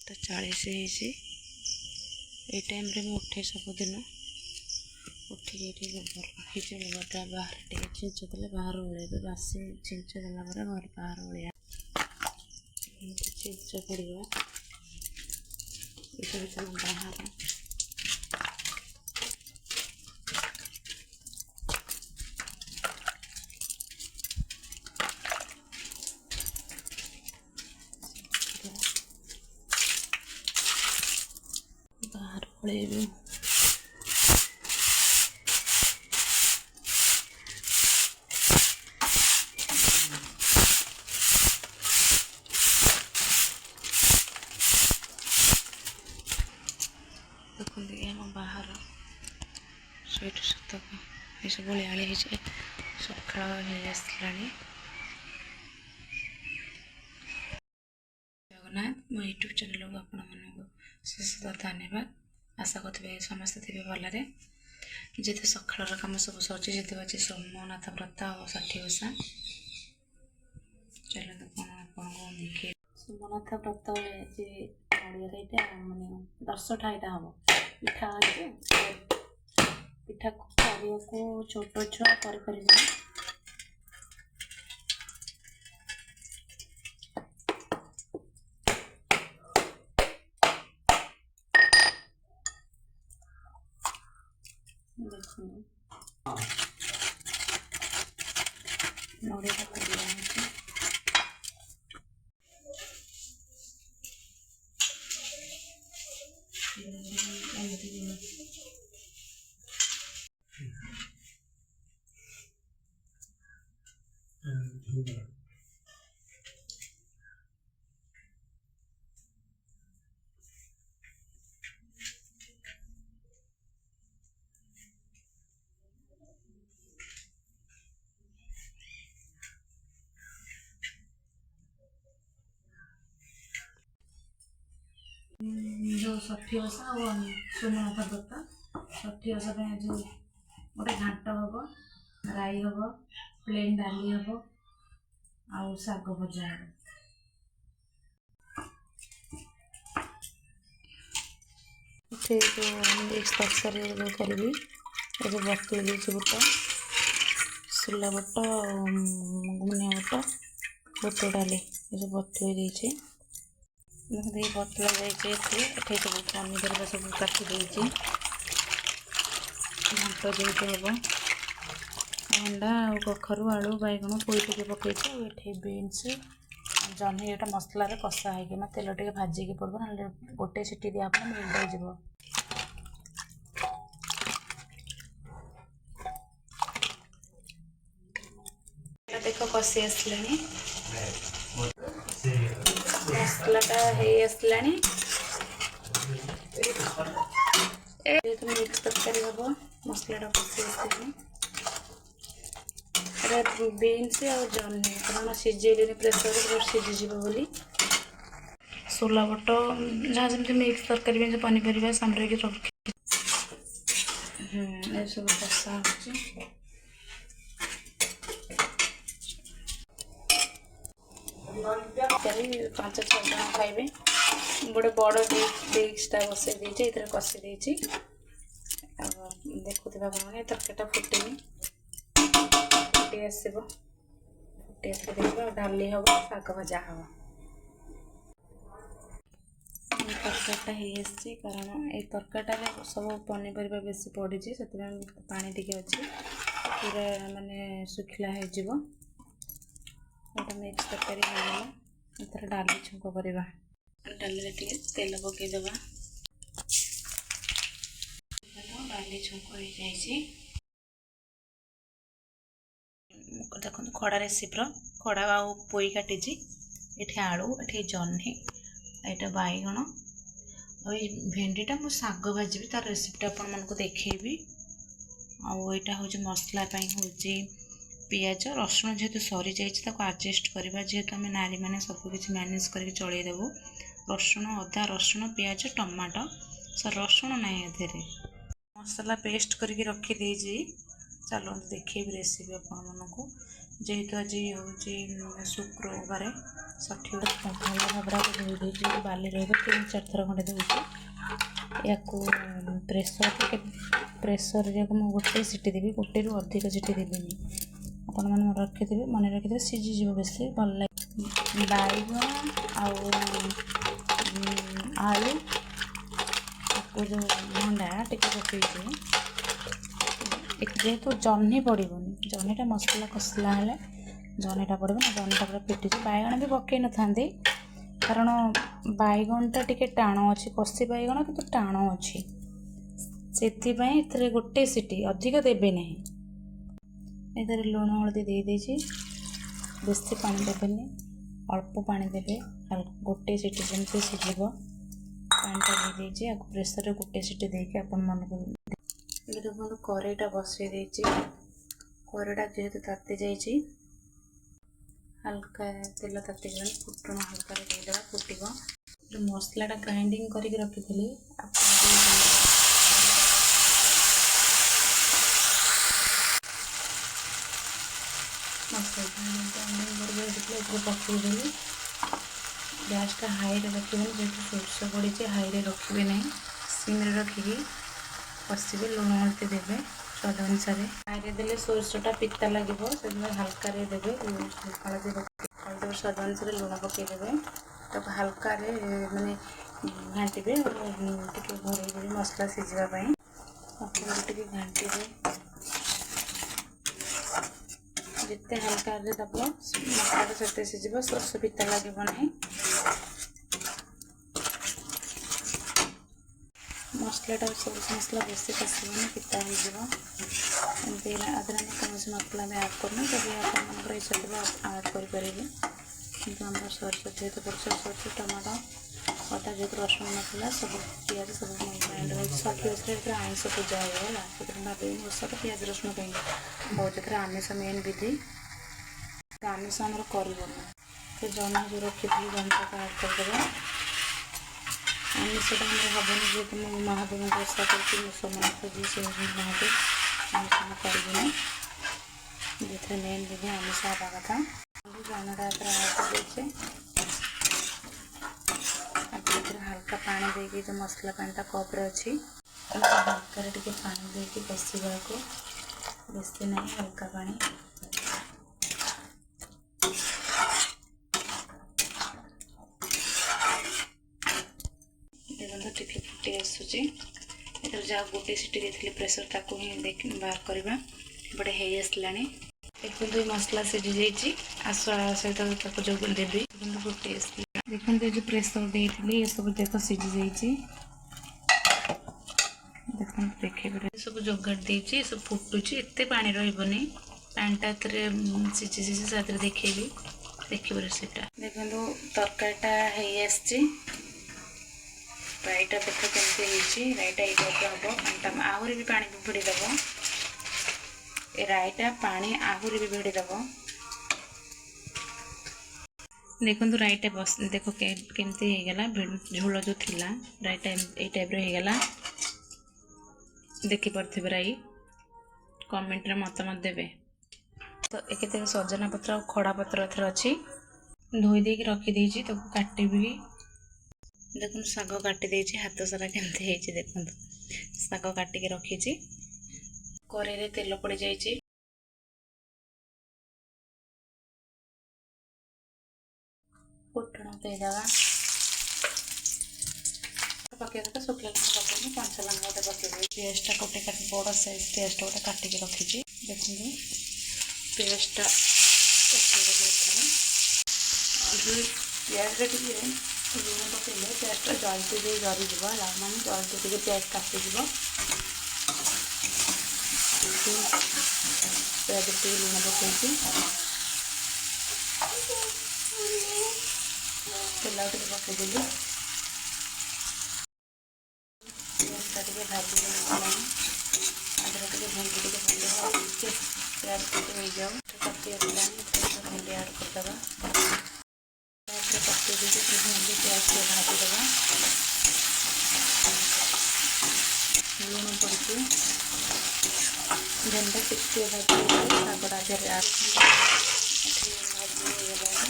7:40 ये टाइम रे मैं उठे सबुदिन उठिक गोबरटा बाहर छिंच देले बाहर ओल्हे बासी छिंच देला घर बाहर ओलिया छिंच पड़ा ये बाहर बाहर ओल्हे देखते ये बाहर स्वीट सतक ये सब आली सका आसला जगन्नाथ मो यूट्यूब चैनल को आपण मानक शेष धन्यवाद। आशा करते समस्ते थे भलरे जिते सकाल कम सब सरी जिते आज सोमनाथ व्रत और 60 ओषा चलते कौन आपको देखे सोमनाथ व्रत नड़िया मानने 10टा यहाँ हम पिठा पिठा को छोट छुआ कर नड़िया जो 60 ओषा और सोमनाथ व्रत 60 ओषा जो गोटे घाट हम राई हम प्लेन डाली हम आउ शाग भजा मिक्स तरकारी जो करी जो बतुई देती बुट सोला बुट गुनिया बुट बुट डाली ये बतुई देती बतला जाइए सब पनीपरिया सब काटी घाट जो हम अंडा कखारू आलू बैगण पोई टे पकई ये बीन्स जह्नी यहाँ मसला कषा होना तेल टे भाजिकी पड़ो ना गोटे सीटी दिया मिल देख कषि आसला मसलाटा आसला मिक्स तरकारी हम मसलाटा कषि आसला बीन्स और जह्नी कारण सीझे प्रेसर सीझीज बोली सोला बट जहाँ जमी मिक्स तरकारी में पनीपरिया सामने रखी सब कषा हो 5-6 जन खाइबे गोटे बड़ डिशटा बसई देती कषि देती देखुवा कौन तरकारीटा फुटेनी फुटी आसो फुटी आस देखा डाली हम शाग भजा हम तरकारीटा हो कारण ये तरकारीटा सब पनीपरिया बेसी पड़ी से पानी टी अच्छी पूरा माने सुखला हो मिक्स तरकारी होगा एथर डाली छुंक करवा डाली तेल पकईदे डाली छुंक हो देखो खड़ा रेसिपी खड़ा आउ पोई काटी ये आलू ये जह्नी यहाँ बैगण भेंडीटा मु शाग भाजी तार रेसिपीटा आपण मानक देखी आईटा हूँ मसला हूँ पियाज रसुण जेहेतु सरी जाइए आडजस्ट करवा जेहेतु आम नारी मैंने सबकि मैनेज करके चलईदेवु रसुण अदा रसुण पियाज टमाटो सर रसुण ना ये मसला पेस्ट करके रखी चलो देखी रेसिपी आपण मानक जेहेतु आज हूँ शुक्रवार ଷଠି ଭଲ ଭାବରେ ଧୋଇ ଦେଇଛି, ବାଲି ରହିବ 3-4 ଥର ଖଣ୍ଡେ ଧୋଇଛି। ୟାକୁ ପ୍ରେସରରେ ମୁଁ ଗୋଟେ ସିଟି ଦେବି, ଗୋଟେରୁ ଅଧିକ ସିଟି ଦେବିନି। ଆପଣମାନେ ମନେ ରଖିଥିବେ ସିଝିଯିବ ବେଶୀ ଭଲ ଲାଗେ। ବାଇଗଣ ଆଉ ଆଳୁ ତାକୁ ଯେଉଁ ଭଣ୍ଡା ଟିକେ ପକେଇଛି, ଯେହେତୁ ଜହ୍ନି ପଡ଼ିବନି, ଜହ୍ନିଟା ମସଲା କଷିଲା ହେଲେ ଜହ୍ନିଟା ପଡ଼ିବ ନା, ଜହ୍ନିଟା ପୁରା ପିଟିଛି। ବାଇଗଣ ବି ପକେଇ ନଥାନ୍ତି କାରଣ ବାଇଗଣଟା ଟିକେ ଟାଣ ଅଛି, କଷି ବାଇଗଣ କିନ୍ତୁ ଟାଣ ଅଛି, ସେଥିପାଇଁ ଏଥିରେ ଗୋଟେ ସିଟି, ଅଧିକ ଦେବେ ନାହିଁ। ଏଥିରେ ଲୁଣ ହଳଦୀ ଦେଇଦେଇଛି, ବେଶୀ ପାଣି ଦେବେନି, ଅଳ୍ପ ପାଣି ଦେବେ, ଗୋଟେ ସିଟି ଯେମିତି ସିଝିବ ପାଣିଟା ଦେଇଦେଇଛି। ଆକୁ ପ୍ରେସରରେ ଗୋଟେ ସିଟି ଦେଇକି ଆପଣମାନଙ୍କୁ ଦେଖନ୍ତୁ କରେଇଟା ବସେଇ ଦେଇଛି। କରେଇଟା ଯେହେତୁ ତାତି ଯାଇଛି, ହାଲକା ତେଲ ତାତିଗଲାଣି, ଫୁଟଣ ହାଲକାରେ ଦେଇଦେବା, ଫୁଟିବ। ଯେଉଁ ମସଲାଟା ଗ୍ରାଇଣ୍ଡିଙ୍ଗ କରିକି ରଖିଥିଲି ଏଥିରେ ପକାଇଦେଲି। ଗ୍ୟାସ୍ଟା ହାଇରେ ରଖିବେନି, ଯେହେତୁ ସୋରିଷ ପଡ଼ିଛି ହାଇରେ ରଖିବେ ନାହିଁ, ସିମ୍ରେ ରଖିକି କଷିବେ। ଲୁଣ ହଳଦୀ ଦେବେ ସ୍ୱାଦ ଅନୁସାରେ। ହାଇରେ ଦେଲେ ସୋରିଷଟା ପିତା ଲାଗିବ, ସେଥିପାଇଁ ହାଲକାରେ ଦେବେ। ହଳଦୀ ସ୍ୱାଦ ଅନୁସାରେ ଲୁଣ ପକାଇଦେବେ, ତାକୁ ହାଲକାରେ ମାନେ ଘାଣ୍ଟିବେ, ଟିକେ ଘୋଡ଼େଇ ମସଲା ସିଝିବା ପାଇଁ ଟିକେ ଘାଣ୍ଟିବେ। ଯେତେ ହାଲକାରେ ଦେବ ମସଲାଟା ସେତେ ସିଝିବ, ସୋରିଷ ପିତା ଲାଗିବ ନାହିଁ। ମସଲାଟା ସୋରିଷ ମସଲା ବେଶୀ କଷିବନି, ପିତା ହେଇଯିବ। ଏମିତି ଆଧିରେ ଆମେ କୌଣସି ମସଲା ବି ଆଡ଼୍ କରୁନୁ, ଯଦି ଆପଣମାନଙ୍କର ଇଚ୍ଛା ଥିବ ଆଡ଼୍ କରିପାରିବେ। କିନ୍ତୁ ଆମର ସୋରିଷ ଯେହେତୁ ପଡ଼ୁଛି, ସୋରିଷ ଟମାଟୋ ଅଦା ଯେହେତୁ ରସୁଣ ନଥିଲା, ସବୁ ପିଆଜ ସବୁ ଗ୍ରାଇଣ୍ଡର ହେଇଛି। ଷଠି ଓଷାରେ ଏଥିରେ ଆଇଁଷ ପୂଜା ହେବ ହେଲା, ସେଥିପାଇଁ ଭାବିନି ଓଷାରେ ପିଆଜ ରସୁଣ କାହିଁକି ବହୁତ, ଏଥିରେ ଆମିଷ ମେନ୍ ବିଧି, ଆମିଷ ଆମର କରିବନି। ସେ ଜହ୍ନି ଯେଉଁ ରଖିଥିଲି ଜହ୍ନିଟାକୁ ଆଡ଼୍ କରିଦେବା। ଆମିଷଟା ଆମର ହେବନି, ଯେହେତୁ ମୁଁ ମହାଦେବଙ୍କ ଓଷା କରୁଛି, ମୁସଲମାନ ଯିଏ ସେ ମହାଦେବ, ଆମିଷ ମୁଁ କରିବିନି। ଯେଉଁଥିରେ ମେନ୍ ବିଧି ଆମିଷ ହେବା କଥା। ଜହ୍ନିଟା ଏଥିରେ ଆଡ଼୍ କରିଦେଇଛି। ସେଥିରେ ହାଲକା ପାଣି ଦେଇକି, ଯେଉଁ ମସଲା ପାଣିଟା କପ୍ରେ ଅଛି, ହାଲକାରେ ଟିକେ ପାଣି ଦେଇକି କଷିବାକୁ, ବେଶୀ ନାହିଁ, ହାଲକା ପାଣି। ଦେଖନ୍ତୁ ଟିକେ ଫୁଟି ଆସୁଛି। ଏଥିରେ ଯାହା ଗୋଟେ ସିଟି ଦେଇଥିଲି ପ୍ରେସର, ତାକୁ ହିଁ ବାହାର କରିବା। ଏପଟେ ହେଇ ଆସିଲାଣି, ଦେଖନ୍ତୁ ମସଲା ସିଝି ଯାଇଛି। ସହିତ ତାକୁ ଯୋଗ ଦେବି, ଦେଖନ୍ତୁ ଫୁଟି ଆସିଲା। ଦେଖନ୍ତୁ ଏ ଯେଉଁ ପ୍ରେସର ଦେଇଥିଲି ଏସବୁ ଦେଖ ସିଝି ଯାଇଛି। ଦେଖନ୍ତୁ ଦେଖେଇବେ, ସବୁ ଯୋଗାଡ଼ ଦେଇଛି, ସବୁ ଫୁଟୁଛି, ଏତେ ପାଣି ରହିବନି। ପାଣିଟା ଏଥିରେ ସିଝି ସେଥିରେ ଦେଖେଇବି, ଦେଖିବ ରେସିପିଟା। ଦେଖନ୍ତୁ ତରକାରୀଟା ହେଇ ଆସିଛି। ରାଇଟା ଦେଖ କେମିତି ହେଇଛି, ରାଇଟା ଏଇ ଟାଇପ୍ର ହେବ। ପାଣିଟା ଆହୁରି ବି ପାଣି ଭିଡ଼ିଦେବ, ଏ ରାଇଟା ପାଣି ଆହୁରି ବି ଭିଡ଼ିଦେବ। ଦେଖନ୍ତୁ ରାଇଟା ଦେଖ କେମିତି ହେଇଗଲା, ଝୋଳ ଯେଉଁ ଥିଲା ରାଇଟା ଏଇ ଟାଇପ୍ର ହେଇଗଲା। ଦେଖିପାରୁଥିବେ ରାଇ, କମେଣ୍ଟରେ ମତାମତ ଦେବେ। ତ କେତେ ସଜନା ପତ୍ର ଆଉ ଖଡ଼ା ପତ୍ର ଏଥିରେ ଅଛି, ଧୋଇ ଦେଇକି ରଖିଦେଇଛି, ତାକୁ କାଟିବି। ଦେଖନ୍ତୁ ଶାଗ କାଟି ଦେଇଛି, ହାତ ସାରା କେମିତି ହେଇଛି ଦେଖନ୍ତୁ। ଶାଗ କାଟିକି ରଖିଛି। କରେଇରେ ତେଲ ପଡ଼ିଯାଇଛି, ଫୁଟଣ ଦେଇଦେବା। ପକେଇବା କଥା ଶୁଖିଲା ଲଙ୍କା ପକେଇନି, କଞ୍ଚା ଲଙ୍କା ଗୋଟେ ପକେଇବି। ପିଆଜଟା ଗୋଟେ ବଡ଼ ସାଇଜ୍ ପିଆଜଟା ଗୋଟେ କାଟିକି ରଖିଛି। ଦେଖନ୍ତୁ ପିଆଜଟା ପକେଇଦେବି ଏଥର। ପିଆଜଟା ଟିକେ ଲୁଣ ପକେଇଲେ ପିଆଜଟା ଜଲ୍ଦି ଜରିଯିବ, ମାନେ ଜଲ୍ଦି ଟିକେ ପିଆଜ କାଟିଯିବ। ପିଆଜ ଟିକେ ଲୁଣ ପକେଇଛି, ତେଲ ଟିକେ ପକେଇଦେଲି। ପିଆଜଟା ଟିକେ ଭାଜି ହେଇଗଲାଣି, ଆଧିରେ ଟିକେ ଭେଣ୍ଡି ଟିକେ ପକେଇଦେବା, ଟିକେ ପିଆଜ ଟିକେ ହେଇଯାଉ। କଟି ଆସିଲାଣି, ଭେଣ୍ଡି ଆଡ଼୍ କରିଦେବା। ପିଆଜରେ ପକେଇ ଦେଇକି ଭେଣ୍ଡି ପିଆଜ ଟିକେ ଭାଜିଦେବା। ଲୁଣ ପଡ଼ିଛି, ଭେଣ୍ଡି ଟିକେ ଭାଜି ହେଇଗଲେ ଶାଗଟା ଦେହରେ ଭାଜି ହେଇଗଲାଣି।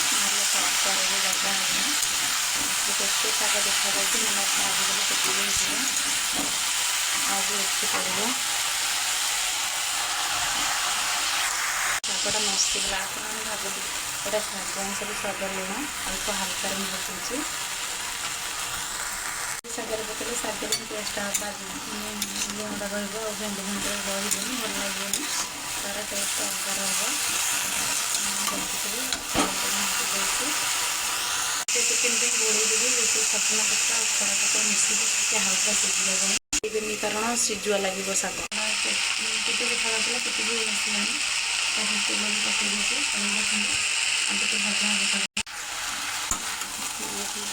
नହେले तड़कारे जगह होना केते शाग देखा जाए मैंने भाजीगले केते आज एति पड़ो शागटा मस्त गला भाग एटा शाग अनुसार स्वाद लुण अल्प हल्का में पकड़ी शागर पकड़े शागर टेस्ट लुणटा रहा और भेंडी भेंडी रही भल लगे तार टेस्ट अलग चिकेन गोड़े देवी जो सपना पत्ता खरा पत्ता मिसिकी हल्का सिझे कारण सिझुआ लगे शाग केटे देखा केटे भी तेल भी पकई देती भजा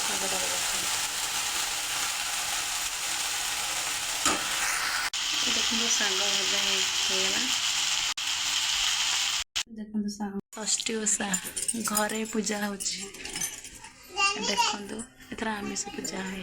शागटा देखो साग भजा होगा देखो षष्ठी ओषा घरे पूजा हो देखो एथर आमिष पूजा है